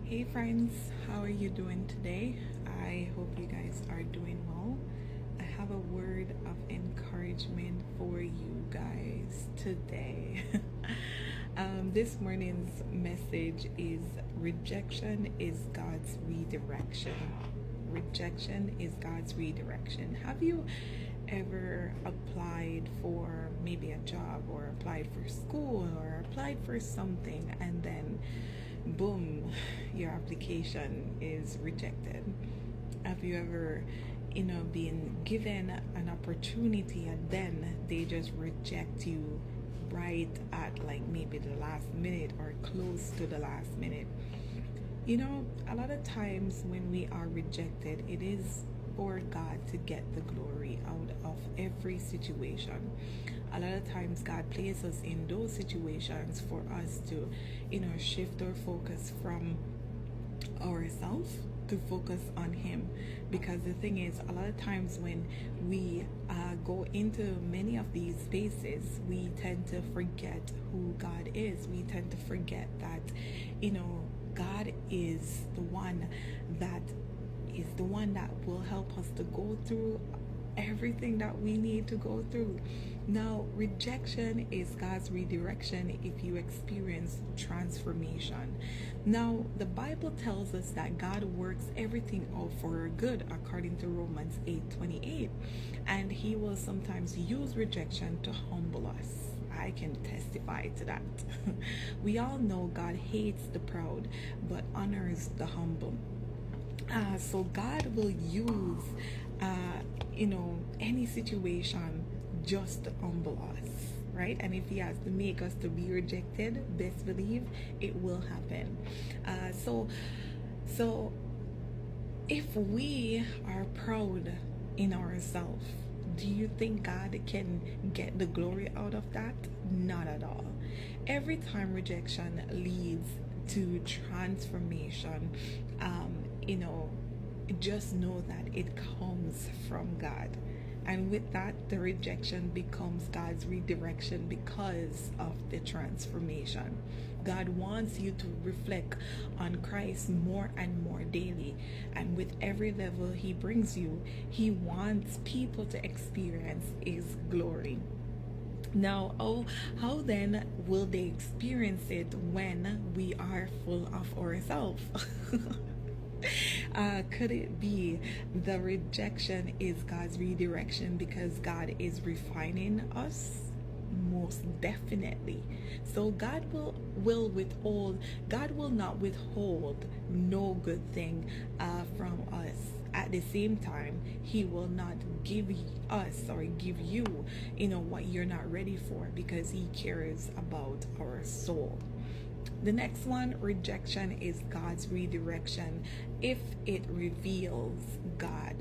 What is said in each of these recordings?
Hey friends, how are you doing today? I hope you guys are doing well. I have a word of encouragement for you guys today. This morning's message is rejection is God's redirection. Rejection is God's redirection. Have you ever applied for maybe a job or applied for school or applied for something and then boom, your application is rejected? Have you ever, been given an opportunity and then they just reject you right at like maybe the last minute or close to the last minute? A lot of times when we are rejected, it is for God to get the glory out of every situation. A lot of times God places us in those situations for us to, shift our focus from ourselves to focus on Him. Because the thing is, a lot of times when we go into many of these spaces, we tend to forget who God is. We tend to forget that, God is the one that will help us to go through everything that we need to go through. Now, rejection is God's redirection if you experience transformation. Now, the Bible tells us that God works everything out for our good according to Romans 8:28, and He will sometimes use rejection to humble us. I can testify to that. We all know God hates the proud but honors the humble. So God will use, any situation just to humble us, right? And if He has to make us to be rejected, best believe it will happen. So if we are proud in ourselves, do you think God can get the glory out of that? Not at all. Every time rejection leads to transformation, just know that it comes from God. And with that, the rejection becomes God's redirection because of the transformation. God wants you to reflect on Christ more and more daily. And with every level He brings you, He wants people to experience His glory. Now, how then will they experience it when we are full of ourselves? Could it be the rejection is God's redirection because God is refining us? Most definitely. So God will not withhold no good thing from us. At the same time, He will not give us or give you, what you're not ready for, because He cares about our soul. The next one, rejection is God's redirection if it reveals God.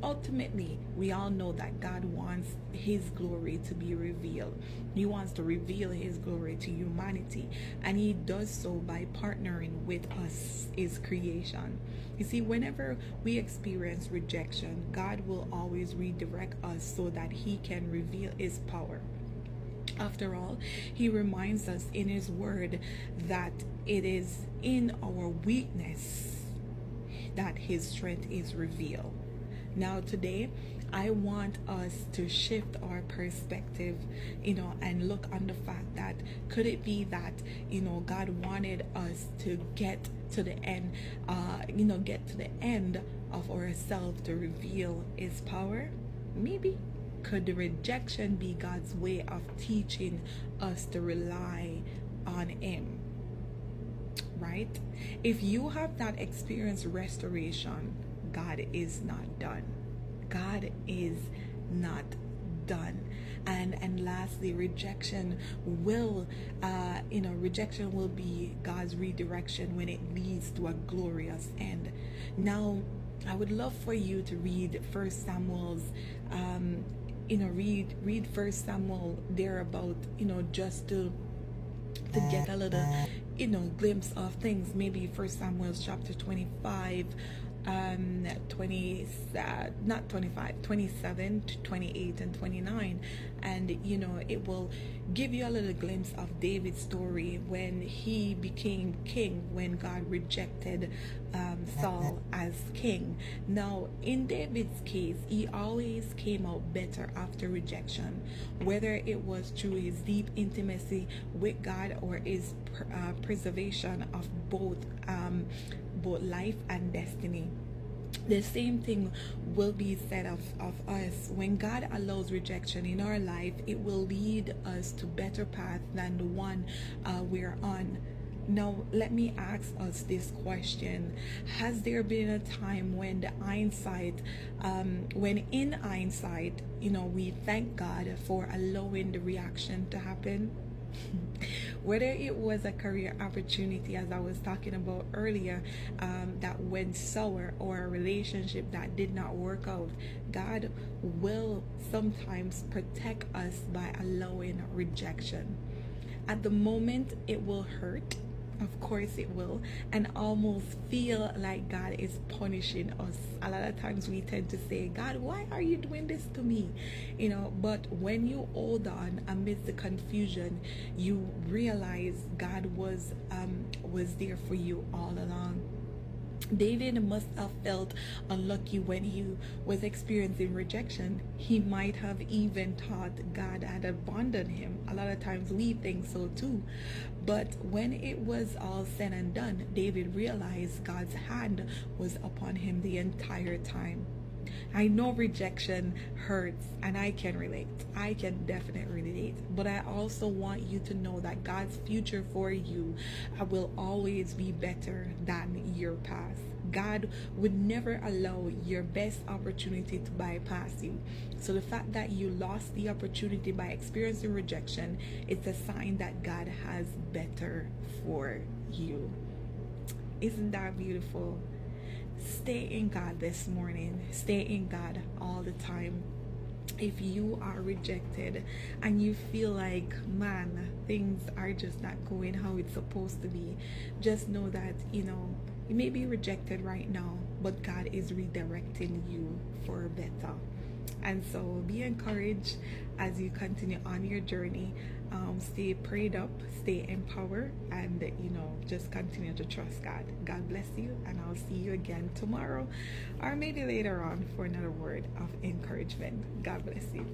Ultimately, we all know that God wants His glory to be revealed. He wants to reveal His glory to humanity, and He does so by partnering with us, His creation. You see, whenever we experience rejection, God will always redirect us so that He can reveal His power. After all, He reminds us in His word that it is in our weakness that His strength is revealed. Now today, I want us to shift our perspective, and look on the fact that could it be that, God wanted us to get to the end, get to the end of ourselves to reveal His power? Maybe. Could the rejection be God's way of teaching us to rely on Him? Right? If you have not experienced restoration, God is not done. God is not done. And lastly, rejection will be God's redirection when it leads to a glorious end. Now, I would love for you to read First Samuel's read First Samuel there about, just to get a little glimpse of things. Maybe First Samuel chapter 25 20 not 25, 27 to 28 and 29. And it will give you a little glimpse of David's story when he became king, when God rejected Saul as king. Now in David's case, he always came out better after rejection, whether it was through his deep intimacy with God or his preservation of both life and destiny. The same thing will be said of us. When God allows rejection in our life, it will lead us to better path than the one we're on. Now let me ask us this question: has there been a time when in hindsight, we thank God for allowing the reaction to happen? Whether it was a career opportunity, as I was talking about earlier, that went sour, or a relationship that did not work out, God will sometimes protect us by allowing rejection. At the moment, it will hurt. Of course it will, and almost feel like God is punishing us. A lot of times we tend to say, God, why are you doing this to me? But when you hold on amidst the confusion, you realize God was there for you all along. David must have felt unlucky when he was experiencing rejection. He might have even thought God had abandoned him. A lot of times we think so too. But when it was all said and done, David realized God's hand was upon him the entire time. I know rejection hurts, and I can relate. I can definitely relate. But I also want you to know that God's future for you will always be better than your past. God would never allow your best opportunity to bypass you. So the fact that you lost the opportunity by experiencing rejection, it's a sign that God has better for you. Isn't that beautiful? Stay in God this morning. Stay in God all the time. If you are rejected and you feel like, man, things are just not going how it's supposed to be, just know that, you may be rejected right now, but God is redirecting you for better. And so be encouraged as you continue on your journey. Stay prayed up, stay empowered, and just continue to trust God. God bless you, and I'll see you again tomorrow, or maybe later on, for another word of encouragement. God bless you.